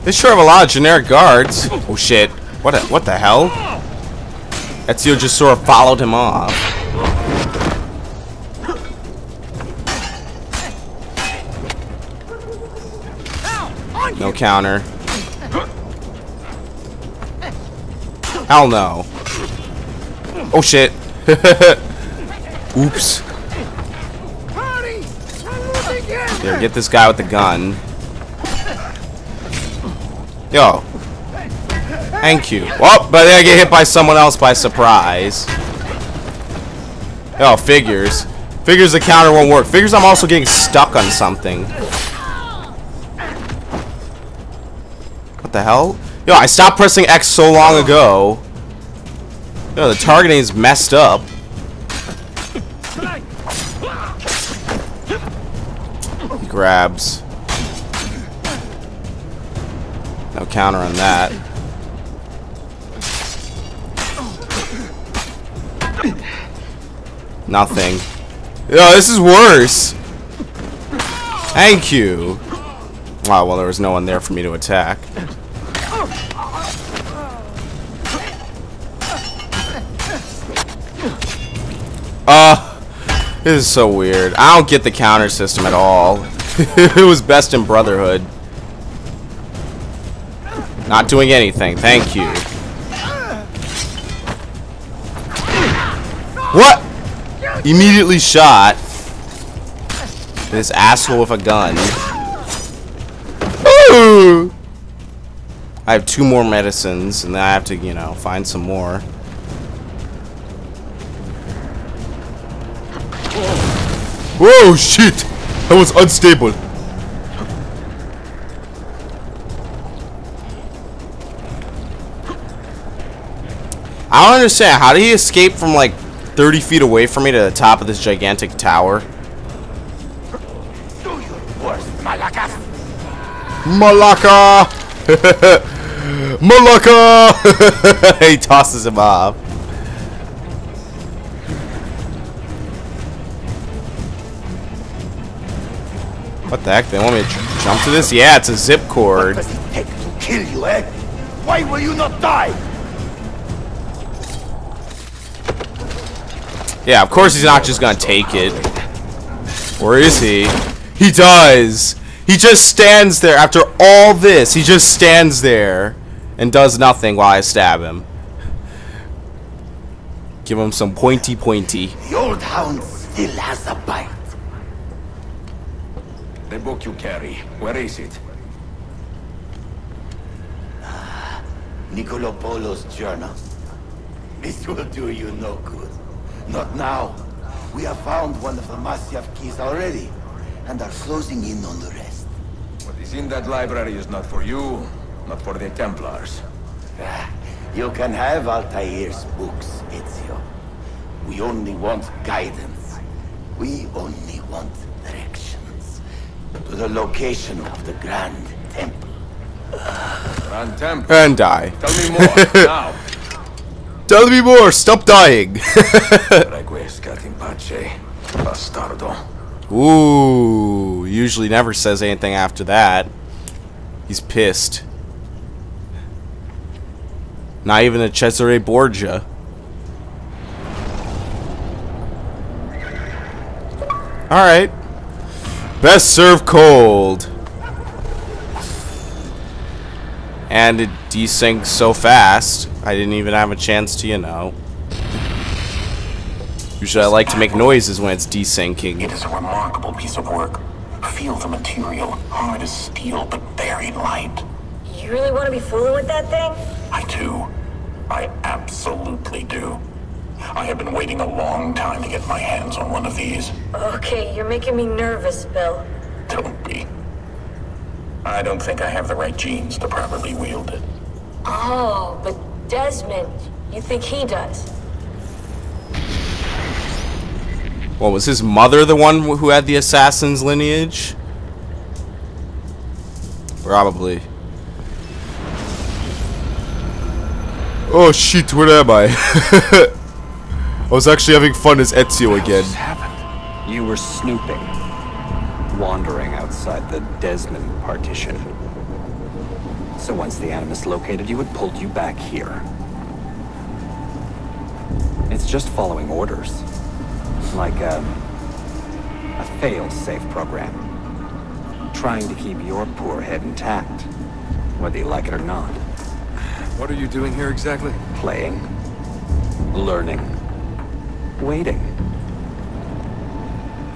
They sure have a lot of generic guards. Oh shit. What the hell? Ezio just sort of followed him off. No counter. Hell no. Oh shit. Oops. Here, get this guy with the gun. Yo. Thank you. Oh, but then I get hit by someone else by surprise. Oh, figures. Figures the counter won't work. Figures I'm also getting stuck on something. What the hell? Yo, I stopped pressing X so long ago. Yo, the targeting is messed up. He grabs. No counter on that. Nothing. Yo, this is worse. Thank you. Wow, well, there was no one there for me to attack. This is so weird. I don't get the counter system at all. It was best in Brotherhood. Not doing anything. Thank you. What? Immediately shot this asshole with a gun. Ooh. I have 2 more medicines, and then I have to, you know, find some more. Whoa, shit! That was unstable. I don't understand. How did he escape from like 30 feet away from me to the top of this gigantic tower? Do your worst, Malaka! Malaka! Malaka! He tosses him off. What the heck? They want me to jump to this? Yeah, it's a zip cord. What does it take to kill you, eh? Why will you not die? Yeah, of course he's not just gonna take it. Or is he? He does! He just stands there after all this. He just stands there and does nothing while I stab him. Give him some pointy. The old hound still has a bite. The book you carry, where is it? Niccolo Polo's journal. This will do you no good. Not now. We have found one of the Masyaf keys already, and are closing in on the rest. What is in that library is not for you, not for the Templars. You can have Altair's books, Ezio. We only want guidance. We only want directions. To the location of the Grand Temple. Grand Temple? And die. Tell me more, now. Tell me more! Stop dying! Requiescat in pace, bastardo. Ooh, usually never says anything after that. He's pissed. Not even a Cesare Borgia. Alright. Best served cold. And it desyncs so fast, I didn't even have a chance to, you know. Usually I like to make noises when it's desyncing. It is a remarkable piece of work. Feel the material, hard as steel, but very light. You really want to be fooling with that thing? I do. I absolutely do. I have been waiting a long time to get my hands on one of these. Okay, you're making me nervous, Bill. Don't be. I don't think I have the right genes to properly wield it. Oh, but Desmond, you think he does? Well, was his mother the one who had the assassin's lineage? Probably. Oh shit, where am I? I was actually having fun as Ezio again. What happened? You were snooping. Wandering outside the Desmond partition. So once the Animus located you, it pulled you back here. It's just following orders. Like a fail-safe program. Trying to keep your poor head intact, whether you like it or not. What are you doing here exactly? Playing. Learning. Waiting.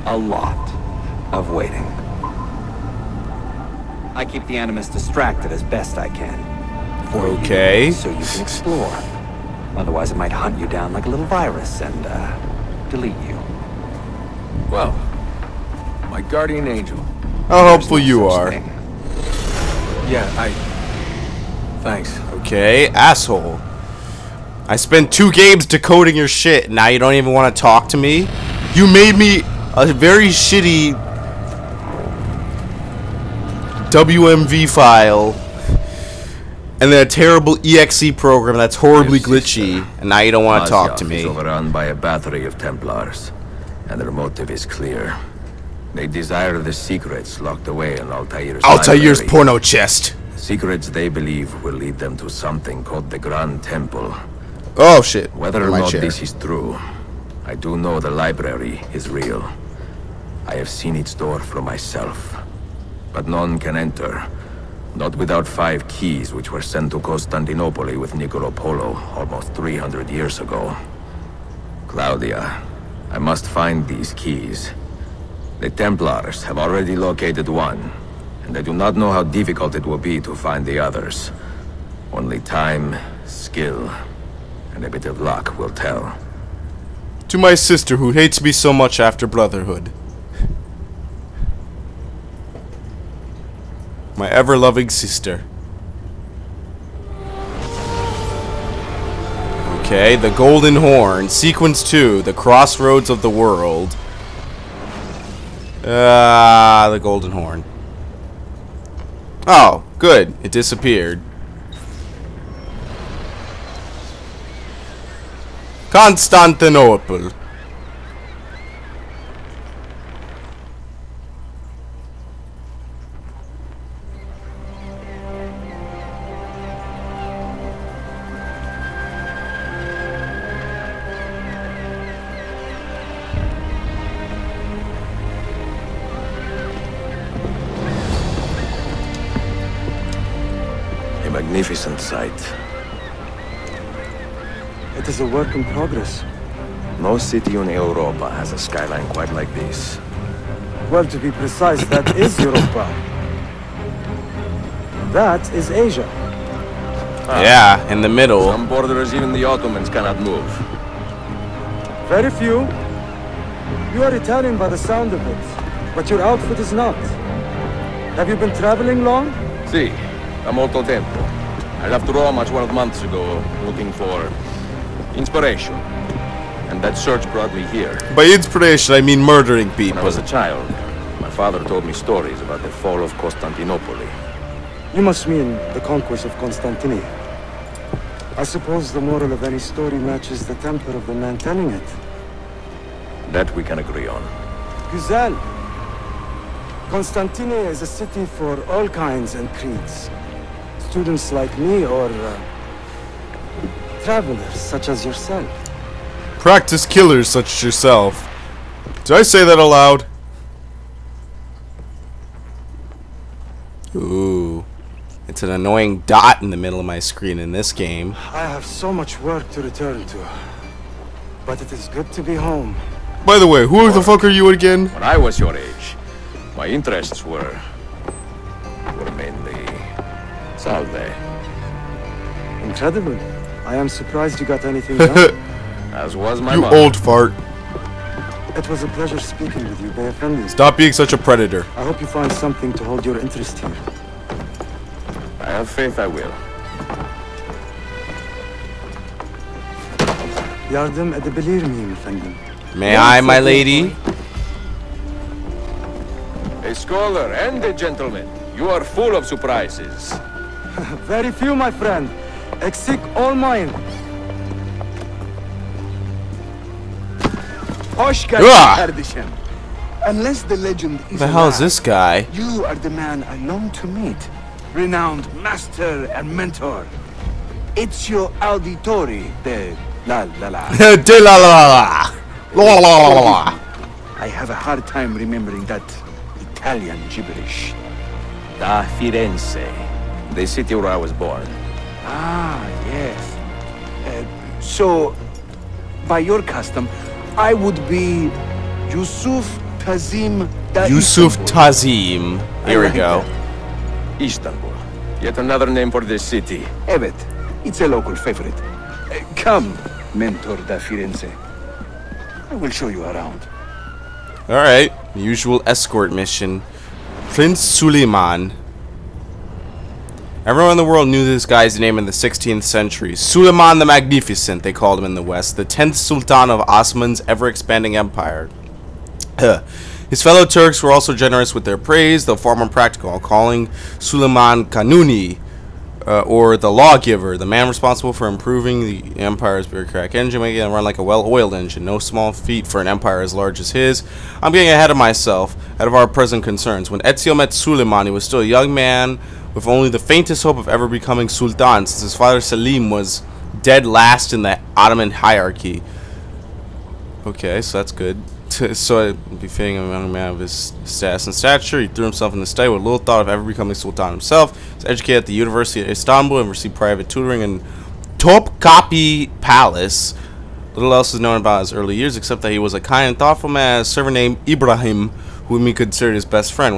A lot of waiting. I keep the Animus distracted as best I can. For Okay. you, so you can explore. Otherwise it might hunt you down like a little virus and, delete you. Well, my guardian angel. How hopeful you Such are. thing. Yeah, Thanks. Okay, asshole. I spent 2 games decoding your shit. Now you don't even want to talk to me? You made me a very shitty WMV file. And then a terrible EXE program that's horribly glitchy. And now you don't want to talk to Asyaf me. is overrun by a battery of Templars. And their motive is clear. They desire the secrets locked away in Altair's Altair's library. porno chest. Secrets they believe will lead them to something called the Grand Temple. Oh shit. Whether or My not chair. this is true, I do know the library is real. I have seen its door for myself. But none can enter. Not without 5 keys which were sent to Constantinople with Niccolo Polo almost 300 years ago. Claudia, I must find these keys. The Templars have already located one, and I do not know how difficult it will be to find the others. Only time, skill, and a bit of luck will tell. To my sister who hates me so much after Brotherhood. My ever-loving sister. Okay, the Golden Horn. Sequence 2, the Crossroads of the World. The Golden Horn. Oh, good. It disappeared. Constantinople. A magnificent sight. It is a work in progress. No city in Europa has a skyline quite like this. Well, to be precise, that is Europa. That is Asia. Yeah, in the middle. Some borders even the Ottomans cannot move. Very few. You are Italian by the sound of it, but your outfit is not. Have you been traveling long? Sì, da molto tempo. I left Rome 12 months ago, looking for inspiration. And that search brought me here. By inspiration, I mean murdering When I people. was a child, my father told me stories about the fall of Constantinople. You must mean the conquest of Constantinople. I suppose the moral of any story matches the temper of the man telling it. That we can agree on. Güzel. Constantinople is a city for all kinds and creeds. Students like me or travelers such as yourself. Practice killers such as yourself. Did I say that aloud? Ooh. It's an annoying dot in the middle of my screen in this game. I have so much work to return to. But it is good to be home. By the way, who the fuck are you again? When I was your age, my interests were mainly salve, Incredible. I am surprised you got anything done. as was my You mother. old fart. It was a pleasure speaking with you, Bey Effendi. Stop being such a predator. I hope you find something to hold your interest here. I have faith I will. Yardım edebilir miyim efendim? May I, my lady? A scholar and a gentleman. You are full of surprises. Very few, my friend. Eksik olmayın. Hoş geldin Ah! kardeşim. Unless the legend is Who the hell is alive, this guy? you are the man I long to meet. renowned master and mentor, Ezio Auditore de la la la. De la la la la. I have a hard time remembering that Italian gibberish. Da Firenze, the city where I was born. Ah, yes. So, by your custom, I would be Yusuf Tazim da Yusuf Istanbul. Tazim. Here we like go. that. Istanbul. Yet another name for this city. Evet, it's a local favorite. Come, Mentor da Firenze. I will show you around. Alright. Usual escort mission. Prince Suleiman. Everyone in the world knew this guy's name in the 16th century. Suleiman the Magnificent, they called him in the West. The 10th Sultan of Osman's ever-expanding empire. His fellow Turks were also generous with their praise, though far more practical, calling Suleiman Kanuni, or the lawgiver, the man responsible for improving the empire's bureaucratic engine, making it run like a well-oiled engine. No small feat for an empire as large as his. I'm getting ahead of myself, out of our present concerns. When Ezio met Suleiman, he was still a young man, with only the faintest hope of ever becoming Sultan, since his father Selim was dead last in the Ottoman hierarchy. Okay, so that's good. So it would be fitting a young man of his status and stature. He threw himself in the study with little thought of ever becoming Sultan himself. He was educated at the University of Istanbul and received private tutoring in Topkapi Palace. Little else is known about his early years, except that he was a kind and thoughtful man, a servant named Ibrahim, whom he considered his best friend.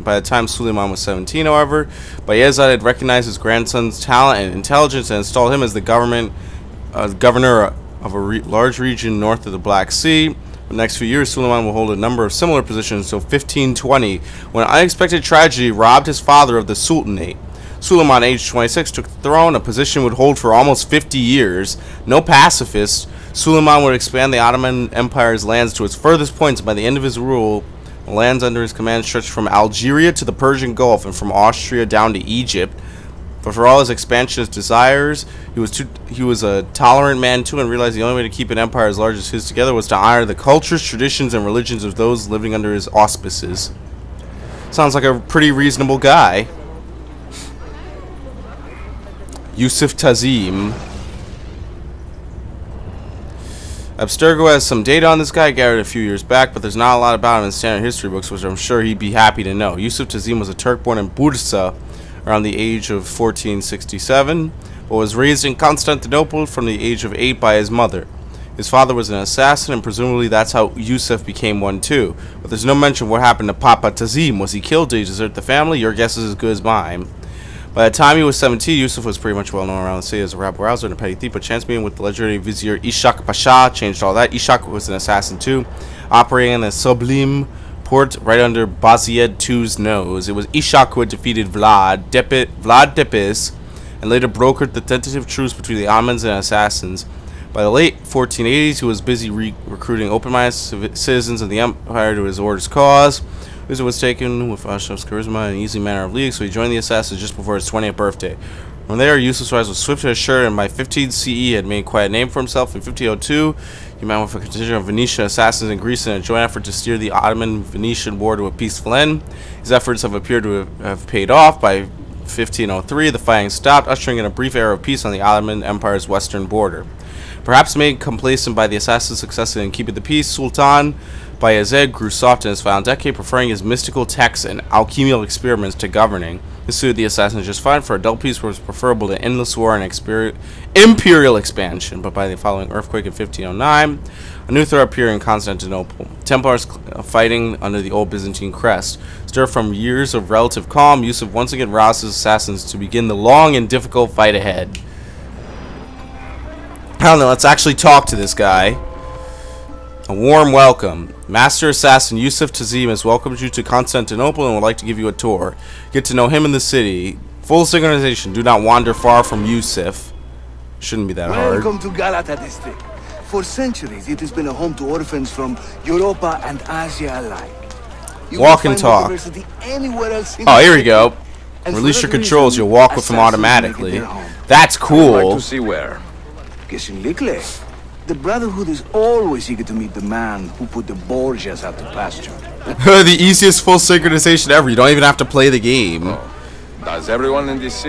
By the time Suleiman was 17, however, Bayezid had recognized his grandson's talent and intelligence and installed him as the governor of a large region north of the Black Sea. For the next few years, Suleiman will hold a number of similar positions until 1520, when an unexpected tragedy robbed his father of the Sultanate. Suleiman, aged 26, took the throne, a position he would hold for almost 50 years. No pacifist, Suleiman would expand the Ottoman Empire's lands to its furthest points. By the end of his rule, the lands under his command stretched from Algeria to the Persian Gulf and from Austria down to Egypt. But for all his expansionist desires, he was a tolerant man too, and realized the only way to keep an empire as large as his together was to honor the cultures, traditions, and religions of those living under his auspices. Sounds like a pretty reasonable guy. Yusuf Tazim. Abstergo has some data on this guy, gathered a few years back, but there's not a lot about him in standard history books, which I'm sure he'd be happy to know. Yusuf Tazim was a Turk born in Bursa around the age of 1467, but was raised in Constantinople from the age of 8 by his mother. His father was an assassin, and presumably that's how Yusuf became one too. But there's no mention of what happened to Papa Tazim. Was he killed? Did he desert the family? Your guess is as good as mine. By the time he was 17, Yusuf was pretty much well known around the city as a rabble-rouser and a petty thief, but chance meeting with the legendary vizier Ishak Pasha changed all that. Ishak was an assassin too, operating in the Sublime port right under Bayezid II's nose. It was Ishak who had defeated Vlad Tepes and later brokered the tentative truce between the Ottomans and assassins. By the late 1480s, he was busy recruiting open-minded citizens of the empire to his order's cause. Yusuf was taken with Ashraf's charisma and easy manner of leading, so he joined the assassins just before his 20th birthday. From there, Yusuf's rise was swift and assured, and by 15 CE he had made quite a name for himself. In 1502, he met with a contingent of Venetian assassins in Greece in a joint effort to steer the Ottoman-Venetian war to a peaceful end. His efforts have appeared to have paid off. By 1503, the fighting stopped, ushering in a brief era of peace on the Ottoman Empire's western border. Perhaps made complacent by the assassin's success in keeping the peace, Sultan Bayezid grew soft in his final decade, preferring his mystical texts and alchemical experiments to governing. This suited the assassins just fine. For adult peace was preferable to endless war and imperial expansion. But by the following earthquake in 1509, a new threat appeared in Constantinople. Templars fighting under the old Byzantine crest. Stirred from years of relative calm, Yusuf once again roused his assassins to begin the long and difficult fight ahead. I don't know, let's actually talk to this guy. A warm welcome. Master Assassin Yusuf Tazim has welcomed you to Constantinople and would like to give you a tour. Get to know him in the city. Full synchronization. Do not wander far from Yusuf. Shouldn't be that hard. Welcome to Galata district. For centuries, it has been a home to orphans from Europa and Asia alike. You walk and talk. Oh, here we go. Release your controls. You'll walk with them automatically. That's cool. I'd like to see where. The Brotherhood is always eager to meet the man who put the Borgias out to pasture. The easiest full synchronization ever. You don't even have to play the game. Oh, Does everyone in this city